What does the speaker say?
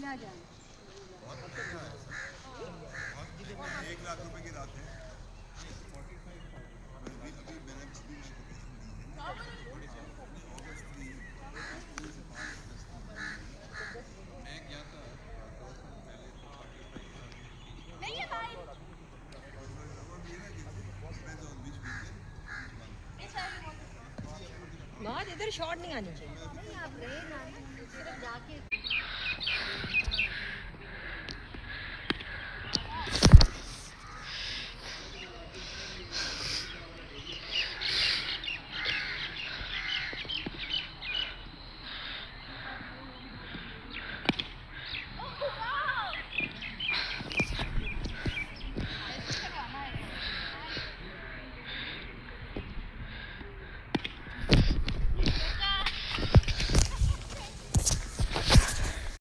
ना जाए। बहुत महंगा है सर, बहुत 1 लाख रुपए की रात है। अभी मैंने लोकेशन दी है ना, अपने अगस्त 3 से 5 10 दिन पहले मैं गया था 2 साल पहले, तो 45,000 रुपीज पर नहीं है डे। भाई। About ये ना कि depends on which weekend, which month। इस बात इधर शॉर्ट नहीं आनी चाहिए। नहीं, आप रहे ना, सिर्फ जाके